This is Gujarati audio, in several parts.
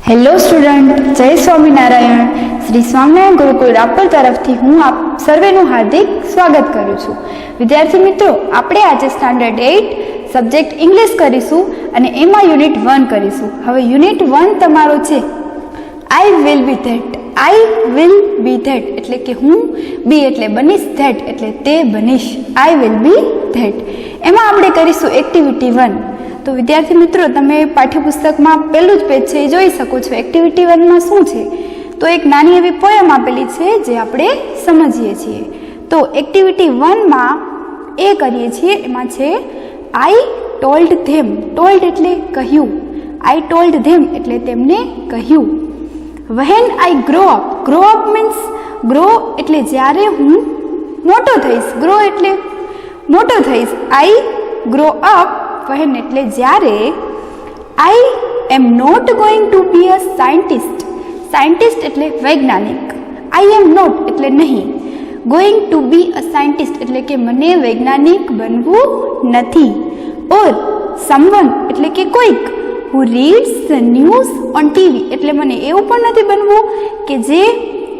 હેલો સ્ટુડન્ટ, જય સ્વામિનારાયણ. શ્રી સ્વામિનારાયણ ગુરુકુળ રાપર તરફથી હું આપ સર્વેનું હાર્દિક સ્વાગત કરું છું. વિદ્યાર્થી મિત્રો, આપણે આજે સ્ટાન્ડર્ડ 8 સબ્જેક્ટ ઇંગ્લિશ કરીશું અને એમાં યુનિટ 1 કરીશું. હવે યુનિટ 1 તમારો છે I will be that. I will be that એટલે કે હું, બી એટલે બનીશ, ધેટ એટલે તે બનીશ. આઈ વિલ બી ધેટ. એમાં આપણે કરીશું એક્ટિવિટી 1. તો વિદ્યાર્થી મિત્રો, તમે પાઠ્યપુસ્તકમાં પહેલું જ પેજ છે એ જોઈ શકો છો. એક્ટિવિટી 1માં શું છે? તો એક નાની એવી પોયમ આપેલી છે જે આપણે સમજીએ છીએ. તો એક્ટિવિટી 1માં એ કરીએ છીએ, એમાં છે આઈ ટોલ્ડ ધેમ. ટોલ્ડ એટલે કહ્યું, આઈ ટોલ્ડ ધેમ એટલે તેમને કહ્યું. When I grow up. Grow up means, grow એટલે જ્યારે હું મોટો થઈશ. ગ્રો એટલે મોટો થઈશ. આઈ ગ્રો અપ વહેન એટલે જ્યારે. I am not going to be a scientist. Scientist એટલે વૈજ્ઞાનિક. આઈ એમ નોટ એટલે નહીં. Going to be a scientist એટલે કે મને વૈજ્ઞાનિક બનવું નથી. ઓર સમવન એટલે કે કોઈક. Who reads the news on TV એટલે મને એવું પણ નથી બનવું કે જે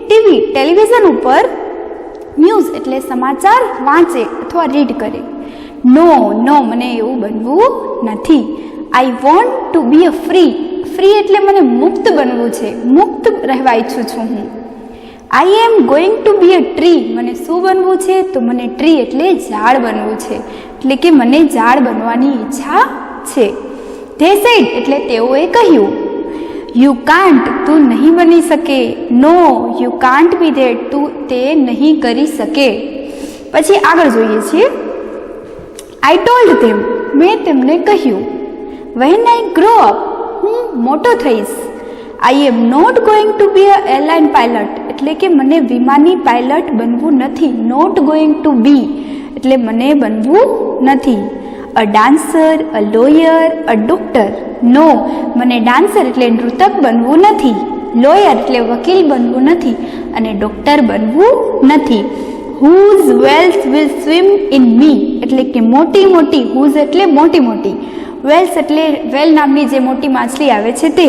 ટેલિવિઝન ઉપર ન્યૂઝ એટલે સમાચાર વાંચે અથવા રીડ કરે. નો, મને એવું બનવું નથી. I want to be a free. Free એટલે મને મુક્ત બનવું છે, મુક્ત રહેવા ઈચ્છું છું હું. I am going to be a tree. મને શું બનવું છે? તો મને ટ્રી એટલે ઝાડ બનવું છે, એટલે કે મને ઝાડ બનવાની ઈચ્છા છે. ધે સેડ એટલે તેઓએ કહ્યું. યુ કાન્ટ તું નહીં બની શકે. No, you can't be that તું તે નહીં કરી શકે. પછી આગળ જોઈએ છીએ. આઈ ટોલ્ડ ધેમ મેં તેમને કહ્યું. વ્હેન આઈ ગ્રો અપ હું મોટો થઈશ. I am not going to be a airline pilot એટલે કે મને વિમાની પાયલટ બનવું નથી. નોટ ગોઈંગ ટુ બી એટલે મને બનવું નથી. A dancer, a lawyer, a doctor. No, મને ડાન્સર એટલે નૃત્યક બનવું નથી. લોયર એટલે વકીલ બનવું નથી. અને ડોક્ટર બનવું નથી. Whose whales will swim in me એટલે કે મોટી. હુઝ એટલે મોટી. વેલ્સ એટલે વેલ નામની જે મોટી માછલી આવે છે તે.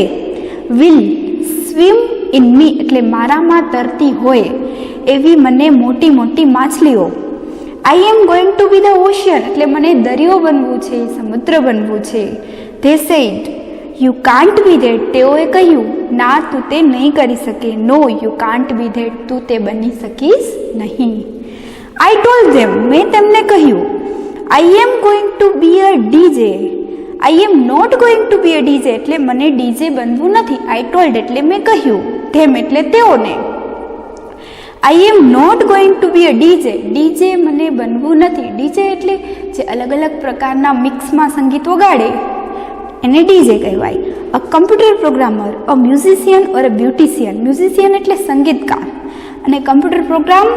વિલ સ્વિમ ઇન મી એટલે મારામાં તરતી હોય એવી મને મોટી માછલીઓ. I am going to be the ocean એટલે મને દરિયો બનવું છે, સમુદ્ર બનવું છે. They said you can't be that તેઓએ કહ્યું. ના, તું તે નહીં કરી શકે. No, you can't be that તું તે બની શકીશ નહીં. આઈ ટોલ્ડ ધેમ મેં તેમને કહ્યું. I am going to be a DJ. I am not going to be a DJ એટલે મને ડીજે બનવું નથી. આઈ ટોલ્ડ એટલે મેં કહ્યું. ધેમ એટલે તેઓને. I am not going to be a DJ. DJ મને બનવું નથી. ડીજે એટલે જે અલગ પ્રકારના મિક્સમાં સંગીત વગાડે એને ડીજે કહેવાય. A computer programmer, a musician or a beautician. Musician એટલે સંગીતકાર અને કમ્પ્યુટર પ્રોગ્રામ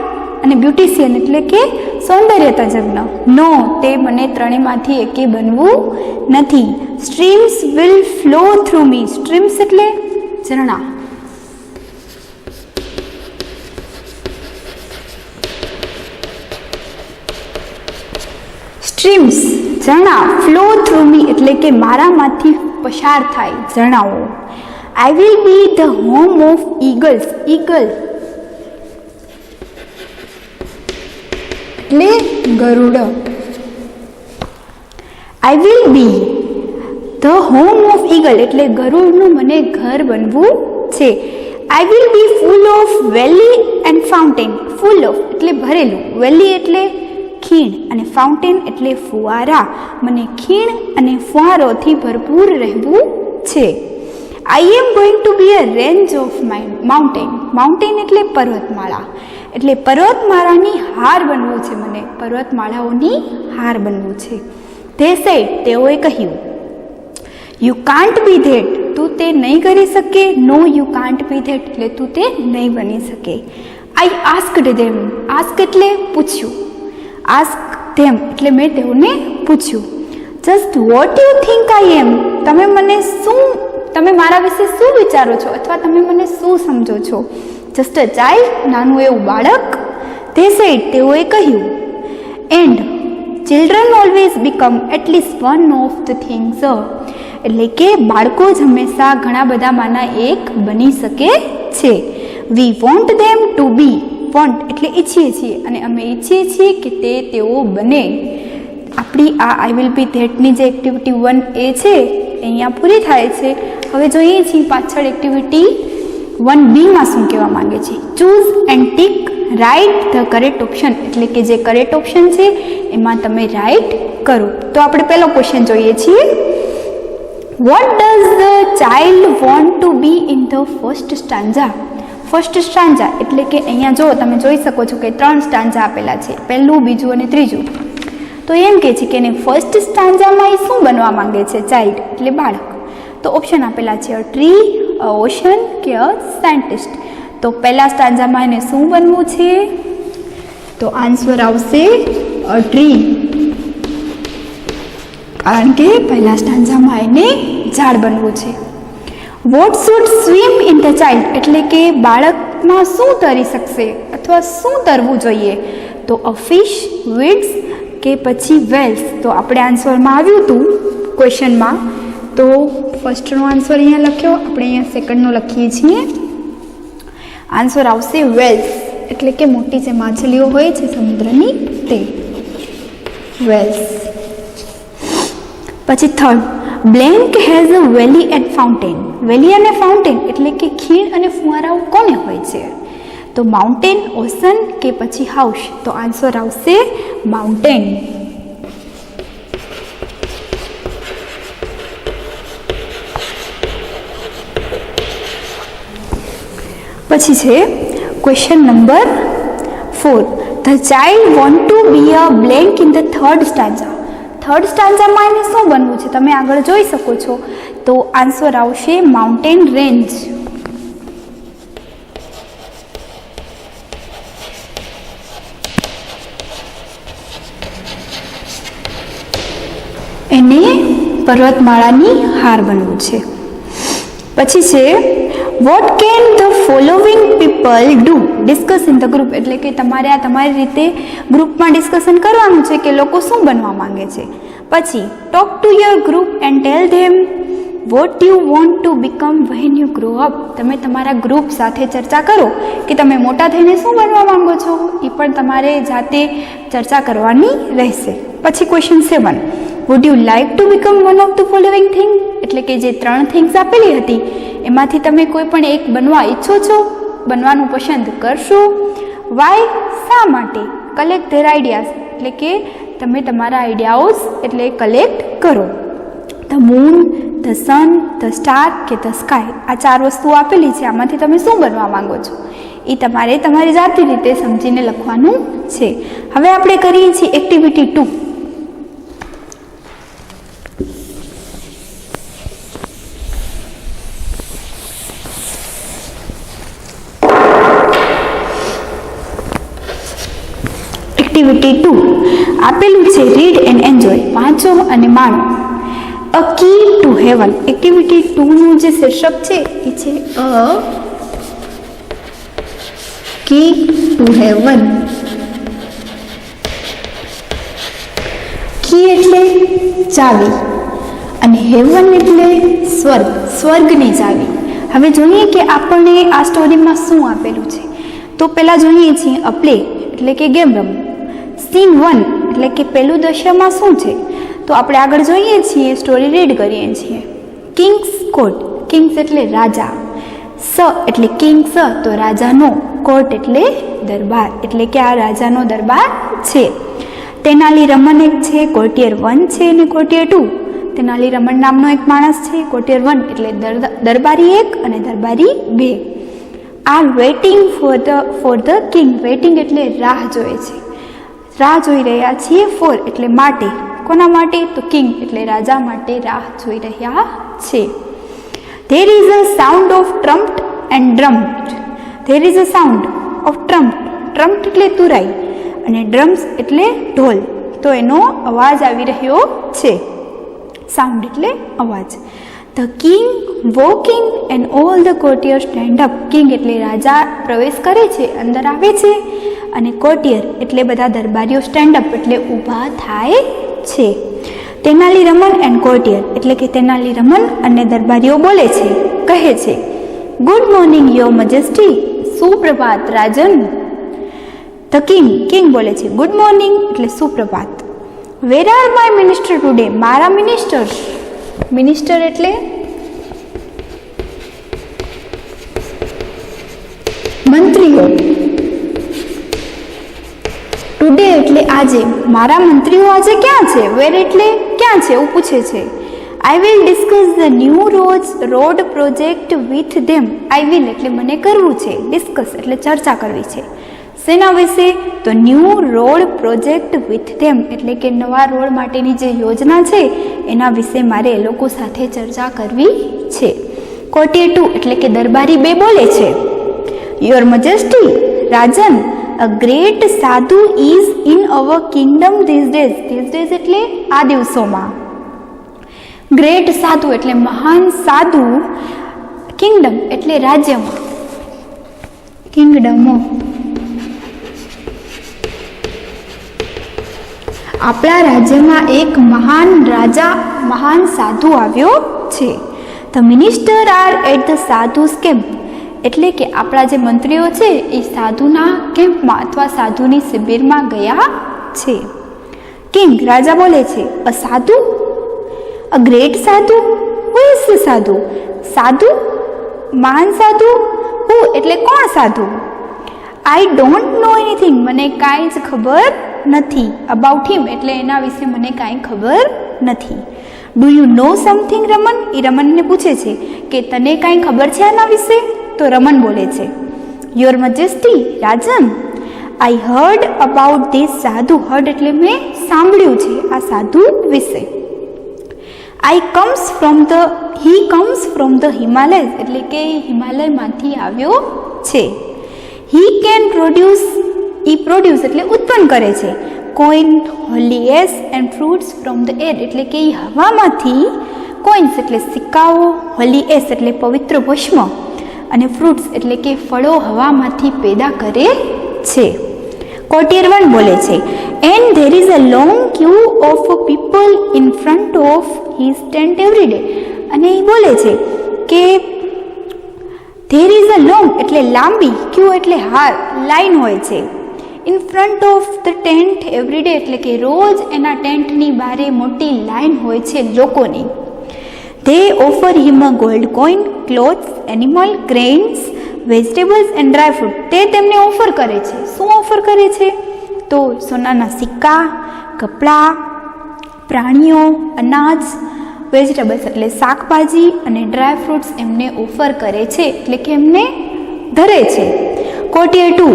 અને બ્યુટિશિયન એટલે કે સૌંદર્ય તજજ્ઞ. નો, તે મને ત્રણેયમાંથી એકે બનવું નથી. Streams will flow through me. Streams એટલે ઝરણા. સ્ટ્રીમ્સ ઝરણા. ફ્લો થ્રુ મી એટલે કે મારામાંથી પસાર થાય ઝરણાઓ. I will be the home of eagles. Eagle એટલે ગરુડ. I will be the home of eagle એટલે ગરુડનું મને ઘર બનવું છે. I will be full of valley and fountain. Full of એટલે ભરેલું, વેલી એટલે ખીણ અને ફાઉન્ટેન એટલે ફુવારા. મને ખીણ અને ફુવારોથી ભરપૂર રહેવું છે. I am going to be a range of mountain. Mountain એટલે પર્વતમાળા, એટલે પર્વતમાળાની હાર બનવું છે મને. પર્વતમાળાઓની હાર બનવું છે. ધે સેડ તેઓએ કહ્યું. યુ કાન્ટ બી ધેટ તું તે નહીં કરી શકે. No, you can't be that એટલે તું તે નહીં બની શકે. આઈ આસ્કડ ધેમ. આસ્ક એટલે પૂછ્યું. આસ્ક ધેમ એટલે મેં તેઓને પૂછ્યું. Just what you think I am. તમે મારા વિશે શું વિચારો છો અથવા તમે મને શું સમજો છો? જસ્ટ અ ચાઇલ્ડ નાનું એવું બાળક. ધે સેડ તેઓએ કહ્યું. And children always become at least one of the things. એટલે કે બાળકો જ હંમેશા ઘણા બધામાંના એક બની શકે છે. We want them to be. Want એટલે ઈચ્છીએ છીએ અને અમે ઈચ્છીએ છીએ કે તેઓ બને. આપણી આ આઈ વિલ બી ધેટની જે એક્ટિવિટી 1A છે અહીંયા પૂરી થાય છે. હવે જોઈએ છીએ પાછળ એક્ટિવિટી 1Bમાં શું કહેવા માંગે છે. Choose and tick write the correct option, એટલે કે જે કરેક્ટ ઓપ્શન છે એમાં તમે રાઇટ કરો. તો આપણે પહેલો ક્વેશ્ચન જોઈએ છીએ. What does the child want to B in the first stanza. First stanza એટલે કે અહીંયા જો તમે જોઈ શકો છો કે 3 સ્ટાન્જા આપેલા છે, પહેલું, બીજું અને ત્રીજું. તો એમ કહે છે કે એને ફર્સ્ટ સ્ટાન્જામાં એ શું બનવા માંગે છે, ચાઇલ્ડ એટલે બાળક. તો ઓપ્શન આપેલા છે અ ટ્રી, અ ઓશન કે અ સાયન્ટિસ્ટ. તો પહેલા સ્ટાન્જામાં એને શું બનવું છે? તો આન્સર આવશે અ ટ્રી, કારણ કે પહેલા સ્ટાન્જામાં એને ઝાડ બનવું છે. What should swim in the child એટલે કે બાળકમાં શું તરી શકશે અથવા શું તરવું જોઈએ? તો અ ફિશ, વીડ્સ કે પછી વેલ્સ. તો આપણે આન્સરમાં આવ્યું હતું ક્વેશ્ચનમાં. તો ફર્સ્ટનો આન્સર અહીંયા લખ્યો, આપણે અહીંયા સેકન્ડનો લખીએ છીએ. આન્સર આવશે વેલ્સ, એટલે કે મોટી જે માછલીઓ હોય છે સમુદ્રની તે વેલ્સ. પછી third, blank has a valley and fountain. Valley અને ફાઉન્ટેન એટલે કે ખીણ અને ફુવારાઓ કોને હોય છે? તો માઉન્ટેન, ઓશન કે પછી હાઉસ. તો આન્સર આવશે માઉન્ટેન. પછી છે question number 4. The child want to be a blank in the third stanza. Third સ્ટાન્જામાં એને શું બનવું છે તમે આગળ જોઈ શકો છો. તો આન્સર આવશે માઉન્ટેન રેન્જ. એને પર્વતમાળાની હાર બનવું છે. પછી છે what can the following people do. Discuss in the group એટલે કે તમારે આ તમારી રીતે ગ્રુપમાં ડિસ્કશન કરવાનું છે કે લોકો શું બનવા માંગે છે. પછી talk to your group and tell them what you want to become when you grow up. તમે તમારા ગ્રુપ સાથે ચર્ચા કરો કે તમે મોટા થઈને શું બનવા માંગો છો, એ પણ તમારે જાતે ચર્ચા કરવાની રહેશે. પછી question 7. Would you like to become one of the following thing એટલે કે જે 3 થિંગ્સ આપેલી હતી એમાંથી તમે કોઈ પણ એક બનવા ઈચ્છો છો, બનવાનું પસંદ કરશો? વાય, શા માટે? કલેક્ટ ધેર આઈડિયાઝ એટલે કે તમે તમારા આઈડિયાઓઝ એટલે કલેક્ટ કરો. The moon, the sun, the star કે ધ સ્કાય. આ 4 વસ્તુઓ આપેલી છે, આમાંથી તમે શું બનવા માંગો છો એ તમારે તમારી જાતે રીતે સમજીને લખવાનું છે. હવે આપણે કરીએ છીએ એક્ટિવિટી 2. એક્ટિવિટી 2 આપેલું છે રીડ એન્ડ એન્જોય. વાંચો અને માણો. અ કી ટુ હેવન. એક્ટિવિટી 2 નું જે શીર્ષક છે એ છે અ કી ટુ હેવન. કી એટલે ચાવી અને હેવન એટલે સ્વર્ગ, સ્વર્ગની ચાવી. હવે જોઈએ કે આપણને આ સ્ટોરીમાં શું આપેલું છે. તો પહેલાં જોઈએ છીએ અ પ્લે એટલે કે ગેમ રમવું. સીન 1 એટલે કે પહેલું દૃશ્યમાં શું છે તો આપણે આગળ જોઈએ છીએ, સ્ટોરી રીડ કરીએ છીએ. Kings court. કિંગ્સ એટલે રાજા. સ એટલે કિંગ સ તો રાજાનો, કોર્ટ એટલે દરબાર, એટલે કે આ રાજાનો દરબાર છે. તેનાલી રમન એક છે, કોર્ટિયર 1 છે અને કોર્ટિયર 2. તેનાલી રમન નામનો એક માણસ છે, કોર્ટિયર 1 એટલે દરબારી 1 અને દરબારી 2. Are waiting for the king. Waiting એટલે રાહ જોએ છે, રાહ જોઈ રહ્યા છીએ. ફોર એટલે માટે. કોના માટે? તો કિંગ એટલે રાજા માટે રાહ જોઈ રહ્યા છે. There is a sound of trumpet and drums. There is a sound of trumpet. Trumpet એટલે તુરાઈ અને ડ્રમ્સ એટલે ઢોલ. તો એનો અવાજ આવી રહ્યો છે. સાઉન્ડ એટલે અવાજ. The king walking and all the courtier stand up. King એટલે રાજા પ્રવેશ કરે છે, અંદર આવે છે અને કોર્ટિયર એટલે બધા દરબારીઓ સ્ટેન્ડ અપ એટલે ઊભા થાય છે. તેનાલીરામન એન્ડ કોર્ટિયર એટલે કે તેનાલીરામન અને દરબારીઓ બોલે છે, કહે છે, ગુડ મોર્નિંગ યોર મજેસ્ટી, સુપ્રભાત રાજન. ધ કિંગ બોલે છે, ગુડ મોર્નિંગ એટલે સુપ્રભાત. Where are my minister today, મારા મિનિસ્ટર એટલે મંત્રીઓ. ટુડે એટલે આજે, મારા મંત્રીઓ આજે ક્યાં છે? વેર એટલે ક્યાં છે એવું પૂછે છે. I will discuss the new road project with them. I will એટલે મને કરવું છે, ડિસ્કસ એટલે ચર્ચા કરવી છે. શેના વિશે? તો new road project with them એટલે કે નવા રોડ માટેની જે યોજના છે એના વિશે મારે એ લોકો સાથે ચર્ચા કરવી છે. કોર્ટિયર 2 એટલે કે દરબારી 2 બોલે છે, your majesty Rajan, a great સાધુ is in our kingdom this days એટલે આ દિવસોમાં. ગ્રેટ સાધુ એટલે મહાન સાધુ, કિંગડમ એટલે રાજ્યમાં, કિંગડમો. આપણા રાજ્યમાં એક મહાન રાજા, મહાન સાધુ આવ્યો છે. The minister are at the sadhu's camp એટલે કે આપણા જે મંત્રીઓ છે એ સાધુના કેમ્પમાં અથવા સાધુની શિબિરમાં ગયા છે. કિંગ રાજા બોલે છે, અ સાધુ, અ ગ્રેટ સાધુ, હુ ઇઝ ધ સાધુ? સાધુ, મહાન સાધુ, હુ એટલે કોણ સાધુ? આઈ ડોન્ટ નો એનીથિંગ, મને કાંઈ જ ખબર નથી. અબાઉટ હિમ એટલે એના વિશે મને કાંઈ ખબર નથી. Do you know something Raman? એ રમનને પૂછે છે કે તને કાંઈ ખબર છે આના વિશે? તો રમન બોલે છે, યોર મજેસ્ટી રાજન, I heard about this sadhu. Heard એટલે મેં સાંભળ્યું છે આ સાધુ વિશે. He comes from the Himalayas એટલે કે હિમાલયમાંથી આવ્યો છે. હી કેન પ્રોડ્યુસ એટલે ઉત્પન્ન કરે છે. Coin, holy ash and fruits from the air એટલે કે હવામાંથી, કોઈન્સ એટલે સિક્કાઓ, હોલીએસ એટલે પવિત્ર ભસ્મ અને ફ્રૂટ્સ એટલે કે ફળો હવામાંથી પેદા કરે છે. કોર્ટિયર 1 બોલે છે, and there is a long Q of people in front of his tent every day. અને એ બોલે છે કે ધેર ઇઝ અ લોંગ એટલે લાંબી, ક્યુ એટલે હાર, લાઈન હોય છે. In front of the tent every day એટલે કે રોજ એના ટેન્ટની બારે મોટી લાઈન હોય છે લોકોની. They offer him a gold coin, clothes, animal, grains, vegetables and dry fruit. તે તેમને ઓફર કરે છે. શું ઓફર કરે છે? તો સોનાના સિક્કા, કપડાં, પ્રાણીઓ, અનાજ, વેજીટેબલ્સ એટલે શાકભાજી અને ડ્રાય ફ્રૂટ્સ એમને ઓફર કરે છે એટલે કે એમને ધરે છે. કોર્ટિયર 2,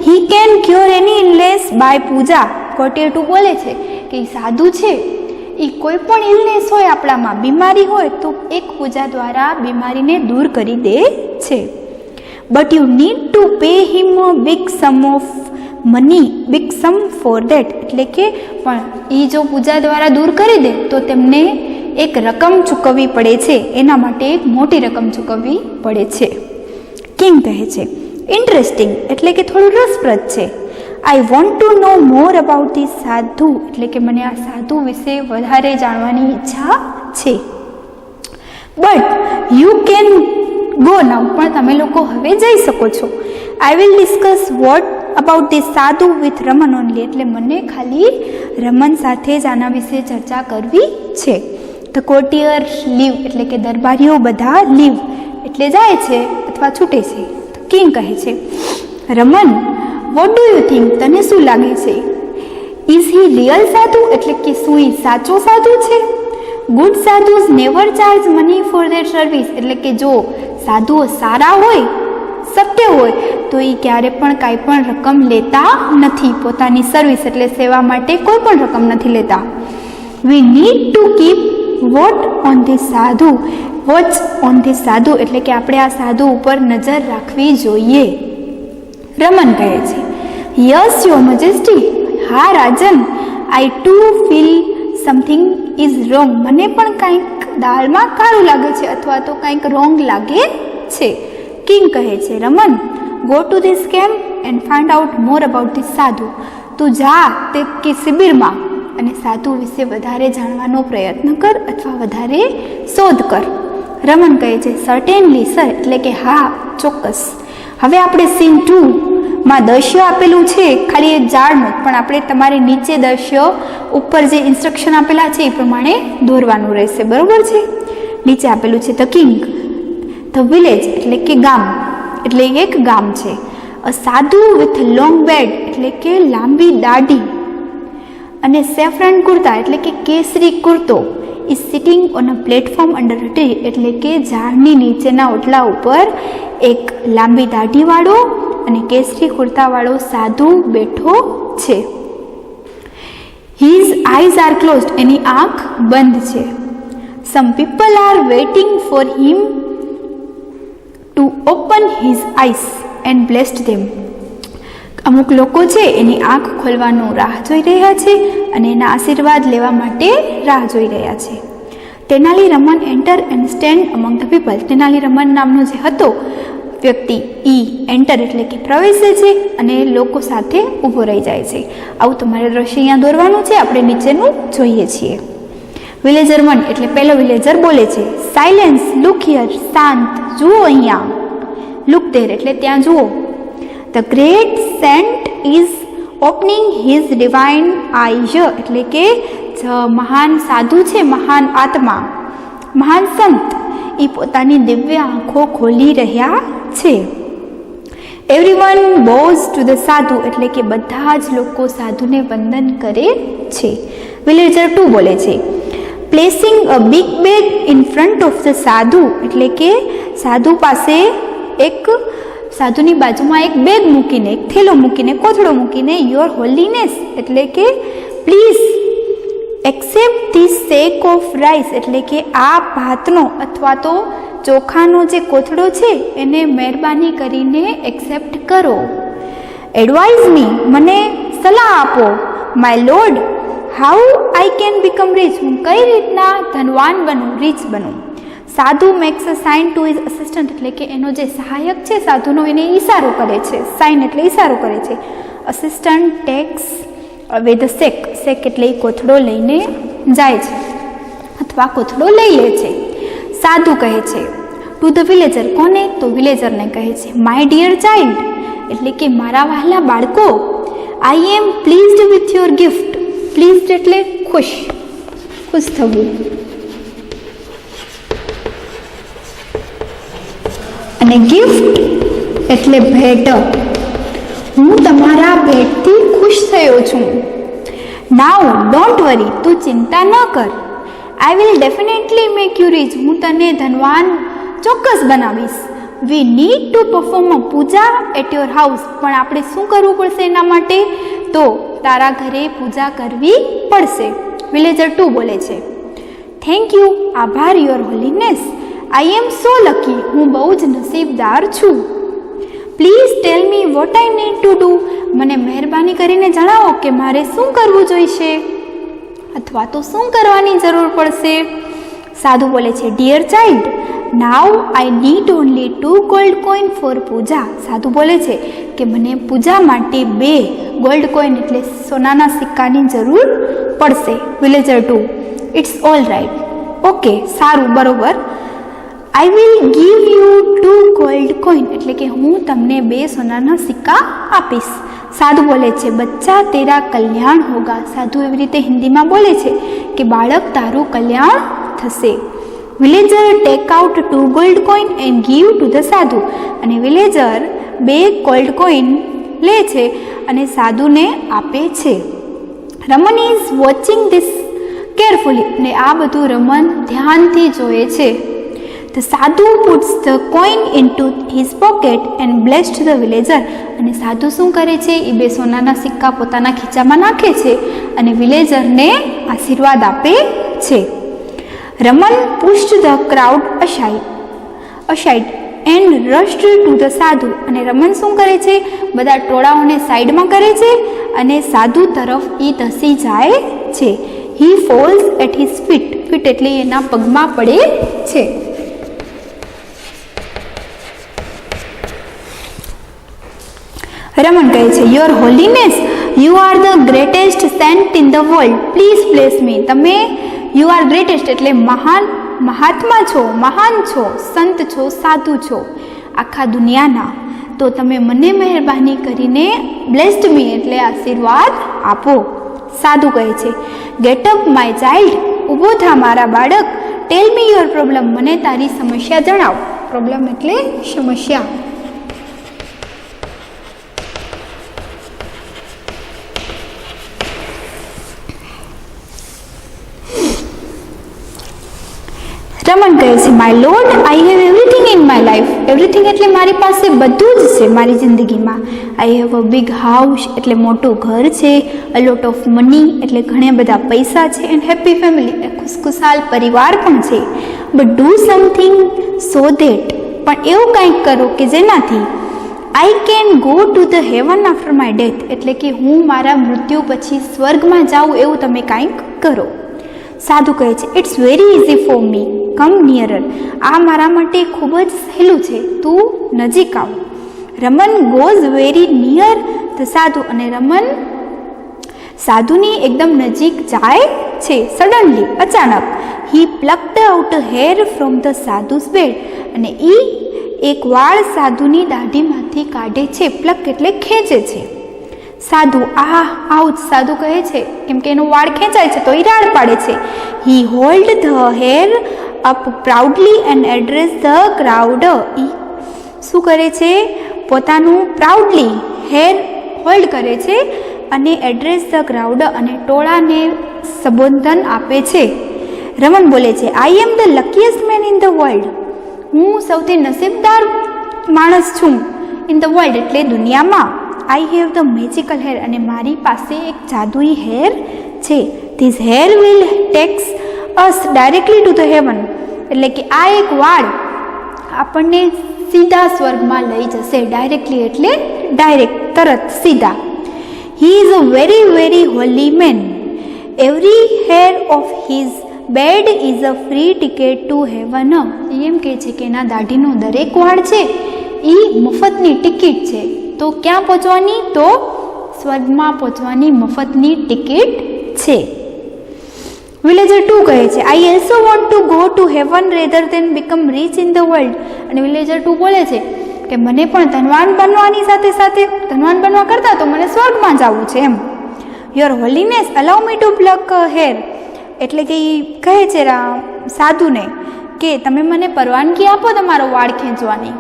he can cure any illness by પૂજા. કોર્ટિયર 2 બોલે છે કે સાધુ છે એ કોઈ પણ ઇલનેસ હોય, આપણામાં બીમારી હોય તો એક પૂજા દ્વારા બીમારીને દૂર કરી દે છે. But you need to pay him big sum for that એટલે કે પણ એ જો પૂજા દ્વારા દૂર કરી દે તો તેમને એક રકમ ચૂકવવી પડે છે, એના માટે એક મોટી રકમ ચૂકવવી પડે છે. કિંગ કહે છે, ઇન્ટરેસ્ટિંગ એટલે કે થોડું રસપ્રદ છે. I want to know more about this sadhu એટલે કે મને આ સાધુ વિશે વધારે જાણવાની ઈચ્છા છે. બટ યુ કેન ગો નાઉ પણ તમે લોકો હવે જઈ શકો છો. I will discuss what about this સાધુ વિથ રમન ઓનલી એટલે મને ખાલી રમન સાથે જ આના વિશે ચર્ચા કરવી છે. ધ કોર્ટિયર લીવ એટલે કે દરબારીઓ બધા લીવ એટલે જાય છે અથવા છૂટે છે. કિંગ કહે છે, Raman, what do you think? તને શું લાગે છે? ઇઝ હી રિયલ સાધુ એટલે કે શું એ સાચો સાધુ છે? Good sadhus never charge money for there service એટલે કે જો સાધુઓ સારા હોય, સત્ય હોય તો એ ક્યારે પણ કાંઈ પણ રકમ લેતા નથી. પોતાની સર્વિસ એટલે સેવા માટે કોઈ પણ રકમ નથી લેતા. We need to keep what on this sadhu, watch on this sadhu એટલે કે આપણે આ સાધુ ઉપર નજર રાખવી જોઈએ. રમન કહે છે, યસ યોર મજેસ્ટી, હા રાજન, I too feel something is wrong મને પણ કંઈક દાળમાં કાળું લાગે છે અથવા તો કંઈક રોંગ લાગે છે. કિંગ કહે છે, Raman, go to this camp and find out more about this સાધુ. તું જા તે કે શિબિરમાં અને સાધુ વિશે વધારે જાણવાનો પ્રયત્ન કર અથવા વધારે શોધ કર. રમન કહે છે સર્ટેનલી સર, એટલે કે હા ચોક્કસ. હવે આપણે સીન 2માં દ્રશ્ય આપેલું છે, ખાલી એક ઝાડનું, પણ આપણે તમારે નીચે દ્રશ્ય ઉપર જે ઇન્સ્ટ્રક્શન આપેલા છે એ પ્રમાણે દોરવાનું રહેશે, બરોબર છે. નીચે આપેલું છે ધ કિંગ, ધ વિલેજ એટલે કે ગામ, એટલે એક ગામ છે. અ સાધુ વિથ લોંગ બેડ એટલે કે લાંબી દાઢી અને સેફ્રન કુર્તા એટલે કે કેસરી કુર્તો is sitting on a platform under a tree એટલે કે ઝાડની નીચેના ઓટલા ઉપર એક લાંબી દાઢીવાળો અને કેસરી કુર્તાવાળો સાધુ બેઠો છે. હિઝ આઈઝ આર ક્લોઝડ, એની આંખ બંધ છે. Some people are waiting for him to open his eyes and blessed them. અમુક લોકો છે એની આંખ ખોલવાનું રાહ જોઈ રહ્યા છે અને એના આશીર્વાદ લેવા માટે રાહ જોઈ રહ્યા છે. Tenali Raman enter and stand અમંગ the people. Tenali Raman નામનો જે હતો વ્યક્તિ ઈ એન્ટર એટલે કે પ્રવેશે છે અને લોકો સાથે ઊભો રહી જાય છે. આવું તમારે દ્રશ્ય અહીંયા દોરવાનું છે. આપણે નીચેનું જોઈએ છીએ. વિલેજર 1 એટલે પહેલો વિલેજર બોલે છે સાયલેન્સ, લુક હિયર, શાંત, જુઓ અહીંયા. લુક ધેર એટલે ત્યાં જુઓ. The great saint is opening his divine eyes એટલે કે મહાન સાધુ છે, મહાન આત્મા, મહાન સંત, એ પોતાની દિવ્ય આંખો ખોલી રહ્યા છે. એવરીવન બોઝ ટુ ધ સાધુ એટલે કે બધા જ લોકો સાધુને વંદન કરે છે. વિલેજર 2 બોલે છે placing a big bag in front of the સાધુ એટલે કે સાધુ પાસે સાધુની બાજુમાં એક બેગ મૂકીને, એક થેલો મૂકીને, કોથળો મૂકીને યોર હોલીનેસ એટલે કે please accept this sec of rice એટલે કે આ ભાતનો અથવા તો ચોખાનો જે કોથળો છે એને મહેરબાની કરીને એક્સેપ્ટ કરો. એડવાઇઝ મી મને સલાહ આપો. My lord how I can become rich હું કઈ રીતના ધનવાન બનું, રીચ બનું. Sadhu makes a sign to his assistant એટલે કે એનો જે સહાયક છે સાધુનો એને ઈશારો કરે છે. સાઇન એટલે ઈશારો કરે છે. અસિસ્ટન્ટ ટેક્સ અવે ધ સેક, સેક એટલે એ કોથળો લઈને જાય છે અથવા કોથળો લઈ લે છે. સાધુ કહે છે ટુ ધ વિલેજર, કોને? તો વિલેજરને કહે છે માય ડિયર ચાઇલ્ડ એટલે કે મારા વહાલા બાળકો, I am pleased with your gift. Pleased એટલે ખુશ, ખુશ થવું. અને ગિફ્ટ એટલે ભેટ. હું તમારા ભેટથી ખુશ થયો છું. નાઉ ડોન્ટ વરી, તું ચિંતા ન કર. I will definitely make you rich, હું તને ધનવાન ચોક્કસ બનાવીશ. We need to perform a puja at your house, પણ આપણે શું કરવું પડશે એના માટે? તો તારા ઘરે પૂજા કરવી પડશે. વિલેજર 2 બોલે છે થેન્ક યુ, આભાર your holiness. I am so lucky, હું બહુ જ નસીબદાર છું. Please tell me what I need to do, મને મહેરબાની કરીને જણાવો કે મારે શું કરવું જોઈશે અથવા તો શું કરવાની જરૂર પડશે. સાધુ બોલે છે dear child now I need only 2 gold coin for puja. સાધુ બોલે છે કે મને પૂજા માટે 2 ગોલ્ડ કોઈન એટલે સોનાના સિક્કાની જરૂર પડશે. Villager 2 it's all right, okay સારું, બરોબર. I will give you 2 gold coin એટલે કે હું તમને 2 સોનાના સિક્કા આપીશ. સાધુ બોલે છે બચ્ચા તેરા કલ્યાણ હોગા. સાધુ એવી રીતે હિન્દીમાં બોલે છે કે બાળક તારું કલ્યાણ થશે. Villager take out 2 gold coin and give two the સાધુ. અને વિલેજર 2 ગોલ્ડ કોઈન લે છે અને સાધુને આપે છે. Raman is watching this carefully, અને આ બધું રમન ધ્યાનથી જોએ છે. The sadhu puts the coin into his pocket and blessed the villager. અને સાધુ શું કરે છે? એ 2 સોનાના સિક્કા પોતાના ખીચામાં નાખે છે અને વિલેજરને આશીર્વાદ આપે છે. Raman pushed the crowd aside and rushed to the sadhu. અને રમન શું કરે છે? બધા ટોળાઓને સાઈડમાં કરે છે અને સાધુ તરફ એ ધસી જાય છે. He falls at his feet. Feet એટલે એના પગમાં પડે છે. રમન કહે છે your holiness you are the greatest saint in the world, please bless me. તમે યુ આર ગ્રેટેસ્ટ એટલે મહાન, મહાત્મા છો, મહાન છો, સંત છો, સાધુ છો આખા દુનિયાના, તો તમે મને મહેરબાની કરીને બ્લેસ્ડ મી એટલે આશીર્વાદ આપો. સાધુ કહે છે ગેટ અપ માય ચાઇલ્ડ, ઊભો થા મારા બાળક. ટેલ મી યોર પ્રોબ્લેમ, મને તારી સમસ્યા જણાવ. પ્રોબ્લેમ એટલે સમસ્યા. રમન કહે છે my lord I have everything in my life. Everything એટલે મારી પાસે બધું જ છે મારી જિંદગીમાં. I have a big house એટલે મોટું ઘર છે. અ લોટ ઓફ મની એટલે ઘણા બધા પૈસા છે. એન્ડ હેપી ફેમિલી ખુશખુશાલ પરિવાર પણ છે. But do something so that, પણ એવું કંઈક કરો કે જેનાથી I can go to the heaven after my death એટલે કે હું મારા મૃત્યુ પછી સ્વર્ગમાં જાઉં એવું તમે કંઈક કરો. સાધુ કહે છે it's very easy for me, come nearer. આ મારા માટે ખૂબ જ સહેલું છે, તું નજીક આવ. Raman goes very near the સાધુ, અને રમન સાધુની એકદમ નજીક જાય છે. સડનલી અચાનક he plucked out hair from the sadhu's beard, અને એ એક વાળ સાધુની દાઢીમાંથી કાઢે છે. પ્લક એટલે ખેંચે છે. સાધુ આઉચ સાધુ કહે છે કેમ કે એનો વાળ ખેંચાય છે તો એ રાડ પાડે છે. He hold the hair up proudly and address the crowd. ઈ શું કરે છે? પોતાનું પ્રાઉડલી હેર હોલ્ડ કરે છે અને એડ્રેસ ધ ક્રાઉડ અને ટોળાને સંબોધન આપે છે. રમન બોલે છે I am the luckiest man in the world. હું સૌથી નસીબદાર માણસ છું ઇન ધ વર્લ્ડ એટલે દુનિયામાં. I have the magical hair અને મારી પાસે એક જાદુઈ હેર છે. This hair will tax us directly to the heaven એટલે કે આ એક વાળ આપણને સીધા સ્વર્ગમાં લઈ જશે. ડાયરેક્ટલી એટલે ડાયરેક્ટ, તરત, સીધા. He is a very very holy man. Every hair of his beard is a free ticket to heaven. એમ કહે છે કે એના દાઢીનો દરેક વાળ છે એ મફતની ટિકિટ છે. તો ક્યાં પહોંચવાની? તો સ્વર્ગમાં પહોંચવાની મફતની ટિકિટ છે. વિલેજર 2 કહે છે I also want to go to heaven rather than become rich in the world. અને વિલેજર 2 બોલે છે કે મને પણ ધનવાન બનવાની સાથે સાથે ધનવાન બનવા કરતાં તો મને સ્વર્ગમાં જવું છે એમ. Your holiness allow me to pluck hair એટલે કે એ કહે છે સાધુને કે તમે મને પરવાનગી આપો તમારો વાળ ખેંચવાની.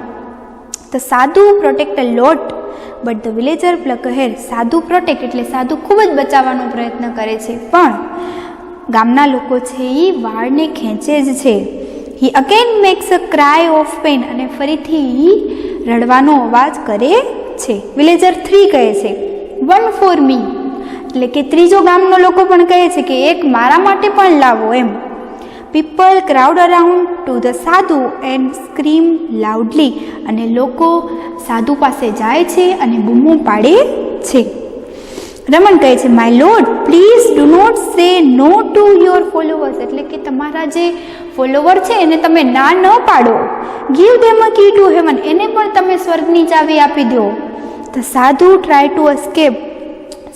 ધ સાધુ protect a lot but the villager pluck hair. સાધુ પ્રોટેક્ટ એટલે સાધુ ખૂબ જ બચાવવાનો પ્રયત્ન કરે છે પણ ગામના લોકો છે એ વાળને ખેંચે જ છે. He again makes a cry of pain અને ફરીથી રડવાનો અવાજ કરે છે. વિલેજર 3 કહે છે વન ફોર મી એટલે કે ત્રીજો ગામનો લોકો પણ કહે છે કે એક મારા માટે પણ લાવો એમ. People crowd around to the sadhu and scream loudly અને લોકો સાધુ પાસે જાય છે અને બૂમો પાડે છે. રમન કહે છે my lord please do not say no to your followers એટલે કે તમારા જે ફોલોવર છે એને તમે ના ન પાડો. Give them a key to heaven એને પણ તમે સ્વર્ગની ચાવી આપી દો. ધ સાધુ ટ્રાય ટુ એસ્કેપ.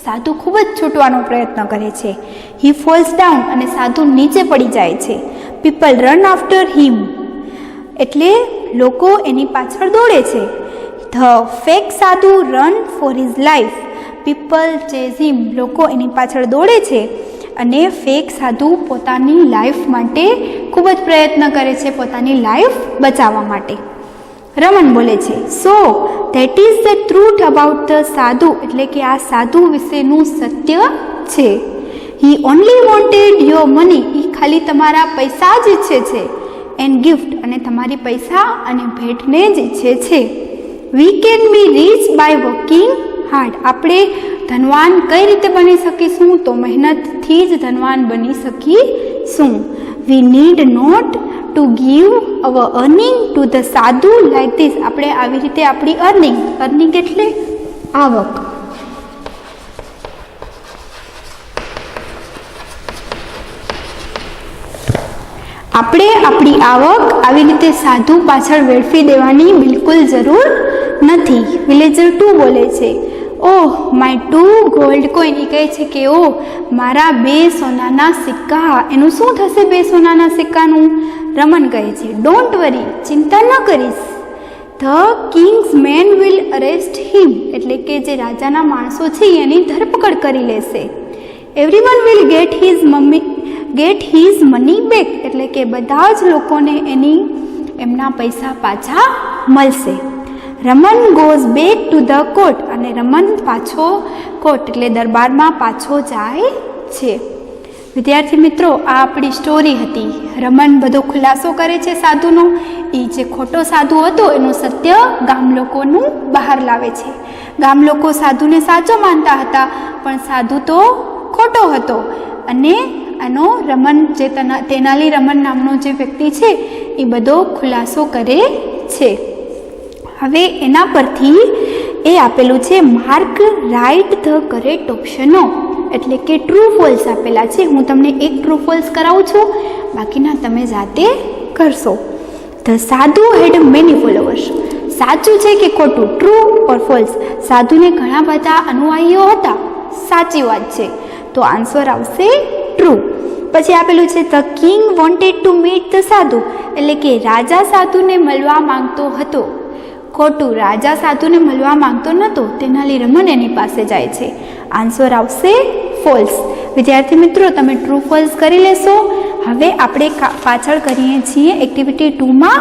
સાધુ ખૂબ જ છૂટવાનો પ્રયત્ન કરે છે. હી ફોલ્સ ડાઉન અને સાધુ નીચે પડી જાય છે. પીપલ રન આફ્ટર હિમ એટલે લોકો એની પાછળ દોડે છે. The fake sadhu run for his life. People chase him લોકો એની પાછળ દોડે છે અને ફેક સાધુ પોતાની લાઈફ માટે ખૂબ જ પ્રયત્ન કરે છે પોતાની લાઈફ બચાવવા માટે. રમન બોલે છે so that is the truth about the સાધુ એટલે કે આ સાધુ વિશેનું સત્ય છે. હી ઓનલી વોન્ટેડ યોર મની એ ખાલી તમારા પૈસા જ ઈચ્છે છે. એન્ડ ગિફ્ટ અને તમારી પૈસા અને ભેટને જ ઈચ્છે છે. We can be rich by working hard. આપણે ધનવાન કઈ રીતે બની શકીશું? તો મહેનતથી જ ધનવાન બની શકીશું. We need not to give our earning to the sadhu like this. આપણે આવી રીતે આપણી અર્નિંગ એટલે આવક. આપણે આપણી આવક આવી રીતે સાધુ પાછળ વેડફી દેવાની બિલકુલ જરૂર નથી. વિલેજર 2 બોલે છે ઓહ માય 2 ગોલ્ડ કોઈન. એ કહે છે કે ઓહ મારા 2 સોનાના સિક્કા. એનું શું થશે 2 સોનાના સિક્કાનું? રમન કહે છે ડોન્ટ વરી, ચિંતા ન કરીશ. The king's men will arrest him. એટલે કે જે રાજાના માણસો છે એની ધરપકડ કરી લેશે. Everyone will get his money back. એટલે કે બધા જ લોકોને એમના પૈસા પાછા મળશે. Raman goes back to the court. અને રમન પાછો કોર્ટ એટલે દરબારમાં પાછો જાય છે. વિદ્યાર્થી મિત્રો, આ આપણી સ્ટોરી હતી. રમન બધો ખુલાસો કરે છે સાધુનો. એ જે ખોટો સાધુ હતો એનું સત્ય ગામ લોકોનું બહાર લાવે છે. ગામ લોકો સાધુને સાચો માનતા હતા, પણ સાધુ તો ખોટો હતો. અને આનો રમન જે તેનાલી રમન નામનો જે વ્યક્તિ છે એ બધો ખુલાસો કરે છે. હવે એના પરથી એ આપેલું છે માર્ક રાઇટ ધ કરેક્ટ ઓપ્શનો. એટલે કે ટ્રુ ફોલ્સ આપેલા છે. હું તમને એક ટ્રુ ફોલ્સ કરાવું છું, બાકીના તમે જાતે કરશો. ધ સાધુ હેડ મેની ફોલોવર્સ. સાચું છે કે ખોટું? True or false? સાધુને ઘણા બધા અનુયાયીઓ હતા. સાચી વાત છે, તો આન્સર આવશે ટ્રુ. પછી આપેલું છે the king wanted to meet the સાધુ. એટલે કે રાજા સાધુને મળવા માંગતો હતો. ખોટું. રાજા સાધુને મળવા માંગતો નહોતો. તેનાલી રમન એની પાસે જાય છે. આન્સર આવશે ફોલ્સ. વિદ્યાર્થી મિત્રો, તમે ટ્રુ ફોલ્સ કરી લેશો. હવે આપણે પાછળ કરીએ છીએ એક્ટિવિટી 2માં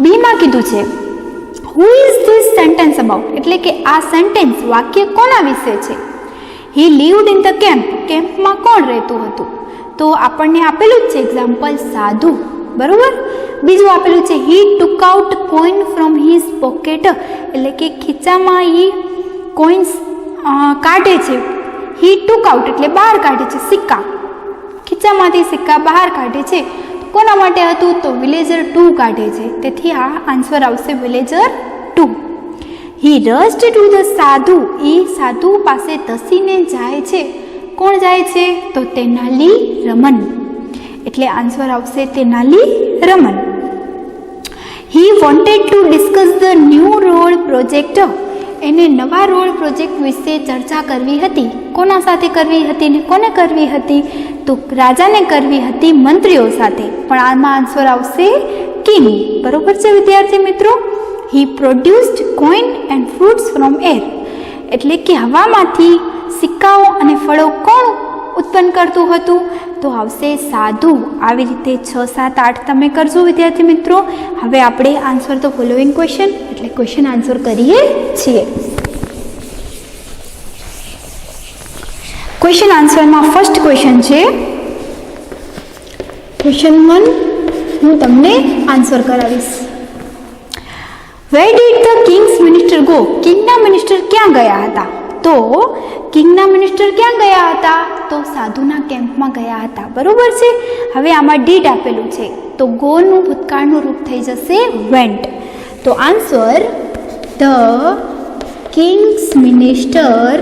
બીમાં કીધું છે who is this sentence about. એટલે કે આ સેન્ટેન્સ વાક્ય કોના વિશે છે? હી લીવડ ઇન ધ કેમ્પ. કેમ્પમાં કોણ રહેતું હતું? તો આપણને આપેલું જ છે એક્ઝામ્પલ સાધુ. બરોબર. બીજું આપેલું છે he took out coin from his pocket. એટલે કે ખીચામાં એ કોઈન્સ કાઢે છે. હી ટુક આઉટ એટલે બહાર કાઢે છે સિક્કા. ખીચામાંથી સિક્કા બહાર કાઢે છે. કોના માટે હતું? તો વિલેજર 2 કાઢે છે. તેથી આ આન્સર આવશે વિલેજર 2. હી રસ્ડ ટુ ધ સાધુ. એ સાધુ પાસે ધસીને જાય છે. કોણ જાય છે? તો તેનાલી રમન. એટલે આન્સર આવશે Tenali Raman. He wanted to discuss the new road project. એને નવા રોડ પ્રોજેક્ટ વિશે ચર્ચા કરવી હતી. કોના સાથે કરવી હતી ને કોને કરવી હતી? તો રાજાને કરવી હતી મંત્રીઓ સાથે. પણ આમાં આન્સર આવશે કિંગ. બરોબર છે વિદ્યાર્થી મિત્રો. He produced coin and fruits from air. એટલે કે હવામાંથી સિક્કાઓ અને ફળો કોણ ઉત્પન્ન કરતું હતું? તો આવશે સાધુ. આવી રીતે 6, 7, 8 તમે કરજો વિદ્યાર્થી મિત્રો. હવે આપણે આન્સર ધ ફોલોઈંગ ક્વેશ્ચન એટલે ક્વેશ્ચન આન્સર કરીએ છીએ. ક્વેશ્ચન આન્સરમાં ફર્સ્ટ ક્વેશ્ચન છે ક્વેશ્ચન 1. હું તમને આન્સર કરાવીશ. Where did the king's minister go. કિંગના મિનિસ્ટર ક્યાં ગયા હતા? તો કિંગના મિનિસ્ટર ક્યાં ગયા હતા? તો સાધુના કેમ્પમાં ગયા હતા. બરોબર છે. હવે આમાં ડીડ આપેલું છે, તો ગોનું ભૂતકાળનું રૂપ થઈ જશે વેન્ટ. તો answer the king's minister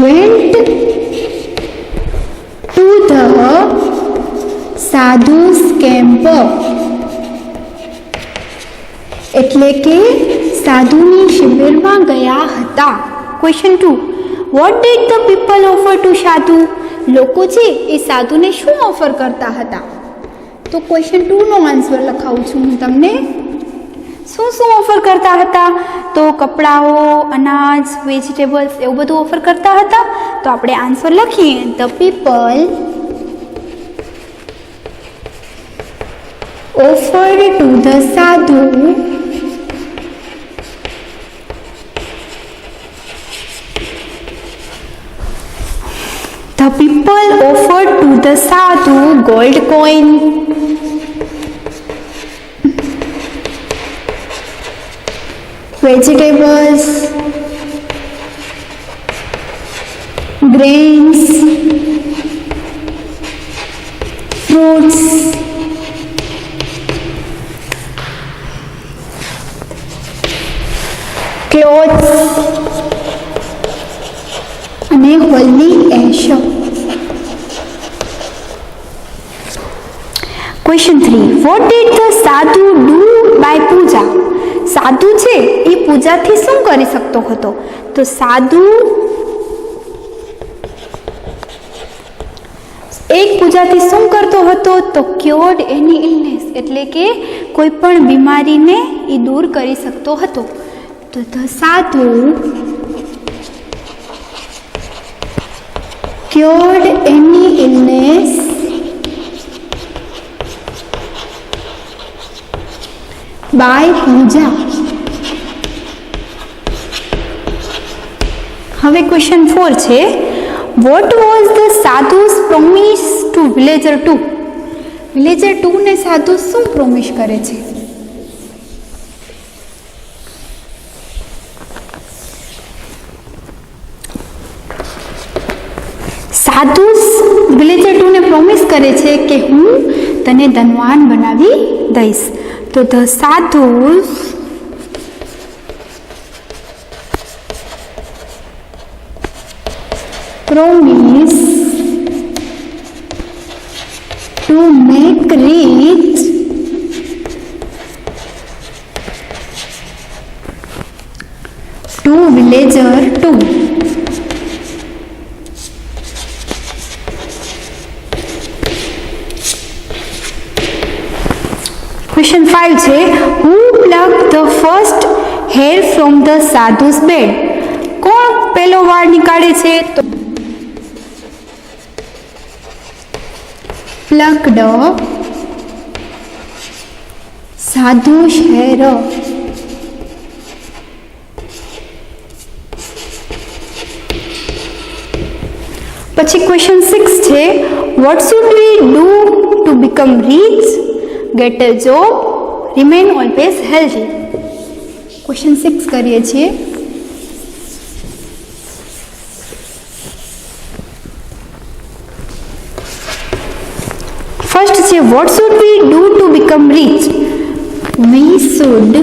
went to the sadhu's camp. એટલે કે સાધુની શિબિરમાં ગયા હતા. Question 2. What did the people offer to સાધુ. લોકો છે એ સાધુને શું ઓફર કરતા હતા? તો ક્વેશ્ચન 2 નો આન્સર લખાવું છું હું તમને. શું ઓફર કરતા હતા? તો કપડાઓ, અનાજ, વેજીટેબલ્સ એવું બધું ઓફર કરતા હતા. તો આપણે આન્સર લખીએ. The people offered two the સાધુ gold coin, vegetables, grains, fruits, clothes અને Holi ash. Question 3, what did the સાધુ ડુ બાય પૂજા? સાધુ છે એ પૂજાથી શું કરી શકતો હતો? તો સાધુ એક પૂજાથી શું કરતો હતો? તો ક્યોર્ડ એની ઇલનેસ, એટલે કે કોઈ પણ બીમારીને એ દૂર કરી શકતો હતો. તો ધ સાધુ ક્યોર્ડ એની ઇલનેસ બાય પૂજા. હવે ક્વેશ્ચન 4 છે, what was the sadhu's promise to villager 2? Villager 2 ને સાધુ શું પ્રોમિસ કરે છે? સાધુ વિલેજર 2 ને પ્રોમિસ કરે છે કે હું તને ધનવાન બનાવી દઈશ. તો the sadhu's promise to make rich to villager 2. Question 5 છે, who plucked the first hair from the sadhu's beard? કોણ પહેલો વાળ નીકાળે છે? તો plucked sadhu's hair. પછી ક્વેશ્ચન 6 છે, what should we do to become rich, get a job, remain always healthy? Question 6 કરીએ છીએ. ફર્સ્ટ છે, what should we do to become rich? We should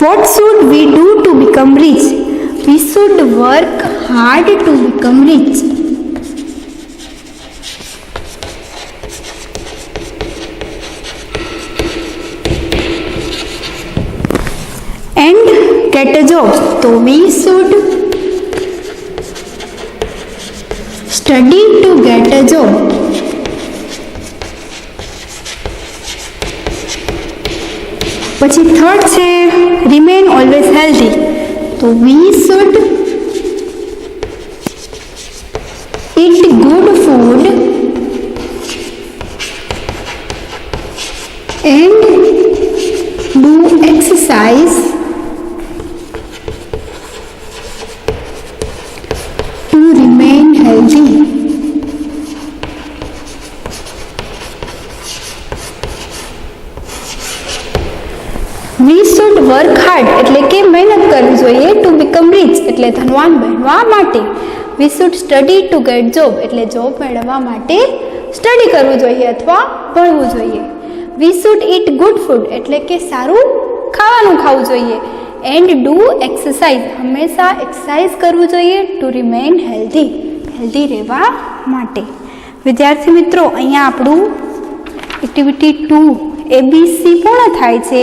What should we do to become rich? We should work hard to become rich. And get a job. So we should study to get a job. પછી થર્ડ છે, remain always healthy. તો we should eat good food and do exercise to remain healthy. We should work hard એટલે કે મહેનત કરવી જોઈએ. ટુ બીકમ રીચ એટલે ધનવાન બનવા માટે. We should study to get job એટલે જોબ મેળવવા માટે સ્ટડી કરવું જોઈએ અથવા ભણવું જોઈએ. We should eat good food એટલે કે સારું ખાવાનું ખાવું જોઈએ. And do exercise હંમેશા એક્સરસાઇઝ કરવું જોઈએ. ટુ રિમેઇન હેલ્ધી હેલ્ધી રહેવા માટે. વિદ્યાર્થી મિત્રો, અહીંયા આપણું એક્ટિવિટી 2 ABC પૂર્ણ થાય છે.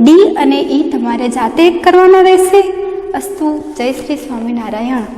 ડી અને ઈ તમારે જાતે કરવાનો રહેશે. અસ્તુ. જય શ્રી સ્વામિનારાયણ.